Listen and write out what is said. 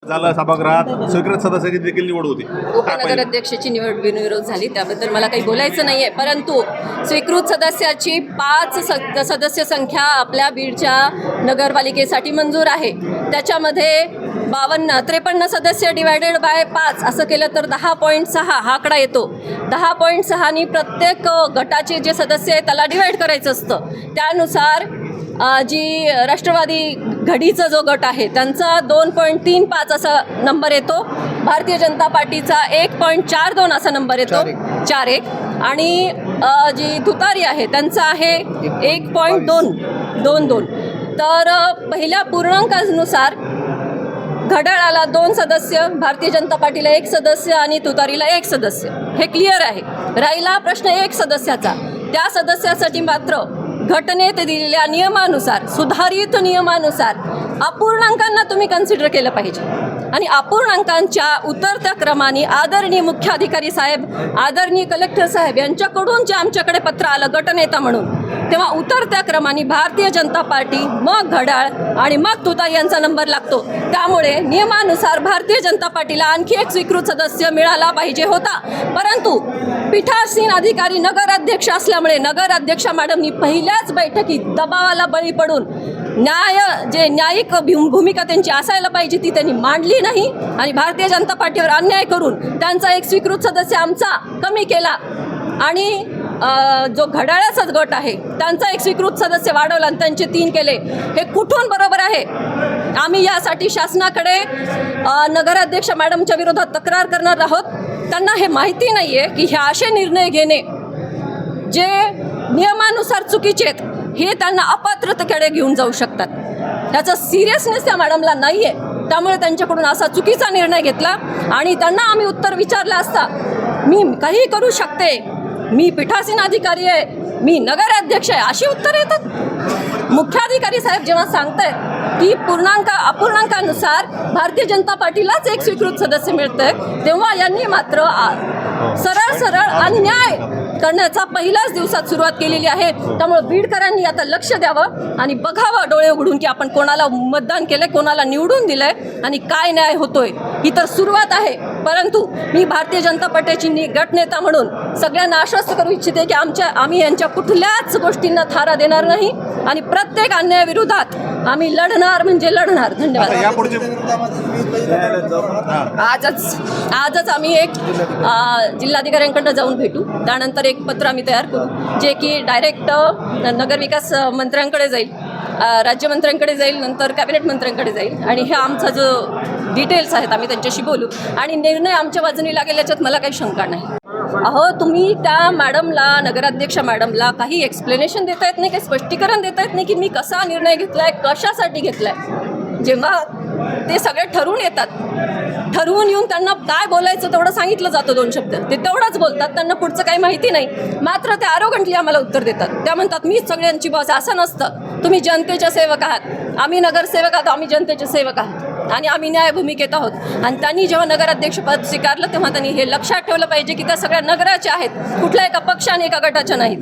झालं सभागृहात स्वीकृत सदस्याची देखील निवड होती. उपनगराध्यक्षाची निवड बिनविरोध झाली, त्याबद्दल मला काही बोलायचं नाही आहे. परंतु स्वीकृत सदस्याची 5 सदस्य संख्या आपल्या बीडच्या नगरपालिकेसाठी मंजूर आहे. त्याच्यामध्ये 53 सदस्य डिवायडेड बाय 5 असं केलं तर 10.6 हा आकडा येतो. 10.6नी प्रत्येक गटाचे जे सदस्य आहे त्याला डिवाईड करायचं असतं. त्यानुसार जी राष्ट्रवादी घडीचा जो गट आहे त्यांचा 2.35 असा नंबर येतो. भारतीय जनता पार्टीचा 1.42 असा नंबर येतो, 4-1. आणि जी तुतारी आहे त्यांचा आहे 1.22. तर पहिल्या पूर्णांकानुसार घड्याळाला 2 सदस्य, भारतीय जनता पार्टीला 1 सदस्य आणि तुतारीला 1 सदस्य, हे क्लिअर आहे. राहिला प्रश्न 1 सदस्याचा. त्या सदस्यासाठी मात्र घटनेत दिलेल्या नियमानुसार, सुधारित नियमानुसार अपूर्णांकांना तुम्ही कन्सिडर केलं पाहिजे. आणि अपूर्णांकांच्या उतरत्या क्रमाने आदरणीय मुख्याधिकारी साहेब, आदरणीय कलेक्टर साहेब यांच्याकडून जे आमच्याकडे पत्र आलं गटनेता म्हणून, तेव्हा उतरत्या क्रमाने भारतीय जनता पार्टी, मग घड्याळ आणि मग तुतारी यांचा नंबर लागतो. त्यामुळे नियमानुसार भारतीय जनता पार्टीला आणखी एक स्वीकृत सदस्य मिळाला पाहिजे होता. परंतु पीठासीन अधिकारी नगराध्यक्ष असल्यामुळे नगराध्यक्षा मॅडमनी पहिल्याच बैठकीत दबावाला बळी पडून न्यायिक भूमिका त्यांची असायला पाहिजे ती त्यांनी मांडली नाही आणि भारतीय जनता पार्टीवर अन्याय करून त्यांचा एक स्वीकृत सदस्य आमचा कमी केला आणि जो घड्याळाचाच गट आहे त्यांचा एक स्वीकृत सदस्य वाढवला आणि त्यांचे 3 केले. हे कुठून बरोबर आहे? आम्ही यासाठी शासनाकडे नगराध्यक्ष मॅडमच्या विरोधात तक्रार करणार आहोत. त्यांना हे माहिती नाही आहे की हे असे निर्णय घेणे जे नियमानुसार चुकीचे आहेत हे त्यांना अपात्रतेकडे घेऊन जाऊ शकतात. त्याचा सिरियसनेस त्या मॅडमला नाही आहे. त्यामुळे त्यांच्याकडून असा चुकीचा निर्णय घेतला आणि त्यांना आम्ही उत्तर विचारलं असता, मी काही करू शकते, मी पीठासीन अधिकारी आहे, मी नगराध्यक्ष आहे, अशी उत्तर येतात. मुख्याधिकारी साहेब जेव्हा सांगतायत की अपूर्णांकानुसार भारतीय जनता पार्टीलाच एक स्वीकृत सदस्य मिळतंय, तेव्हा यांनी मात्र सरळ अन्याय करण्याचा पहिल्याच दिवसात सुरुवात केलेली आहे. त्यामुळे बीडकरांनी आता लक्ष द्यावं आणि बघावं डोळे उघडून की आपण कोणाला मतदान केलंय, कोणाला निवडून दिलंय आणि काय न्याय होतोय. ही तर सुरुवात आहे. परंतु मी भारतीय जनता पार्टीची गटनेता म्हणून सगळ्यांना आश्वस्त करू इच्छिते की आम्ही यांच्या कुठल्याच गोष्टींना थारा देणार नाही आणि प्रत्येक अन्यायाविरोधात आम्ही लढणार म्हणजे लढणार. धन्यवाद. आजच आम्ही एक जिल्हाधिकाऱ्यांकडे जाऊन भेटू. त्यानंतर एक पत्र आम्ही तयार करू जे की डायरेक्ट नगरविकास मंत्र्यांकडे जाईल, राज्यमंत्र्यांकडे जाईल, नंतर कॅबिनेट मंत्र्यांकडे जाईल आणि हे आमचा जो डिटेल्स आहेत आम्ही त्यांच्याशी बोलू आणि निर्णय आमच्या बाजूने लागेल याच्यात मला काही शंका नाही. अहो, तुम्ही त्या मॅडमला, नगराध्यक्ष मॅडमला काही एक्सप्लेनेशन देता येत नाही, काही स्पष्टीकरण देता येत नाही की मी कसा निर्णय घेतला आहे, कशासाठी घेतला आहे. जेव्हा ते सगळे ठरवून येतात, ठरवून येऊन त्यांना काय बोलायचं तेवढं सांगितलं जातं, 2 शब्द ते तेवढंच बोलतात, त्यांना पुढचं काही माहिती नाही. मात्र ते आरोगंटली आम्हाला उत्तर देतात. त्या म्हणतात मीच सगळ्यांची बॉस. असं नसतं. तुम्ही जनतेचे सेवक आहात, आम्ही नगरसेवक आहोत, आम्ही जनतेचे सेवक आहोत आणि आम्ही न्याय भूमिकेत आहोत. आणि त्यांनी जेव्हा नगराध्यक्षपद स्वीकारलं तेव्हा त्यांनी हे लक्षात ठेवलं पाहिजे की त्या सगळ्या नगराच्या आहेत, कुठल्या एका पक्षाने एका गटाच्या नाहीत.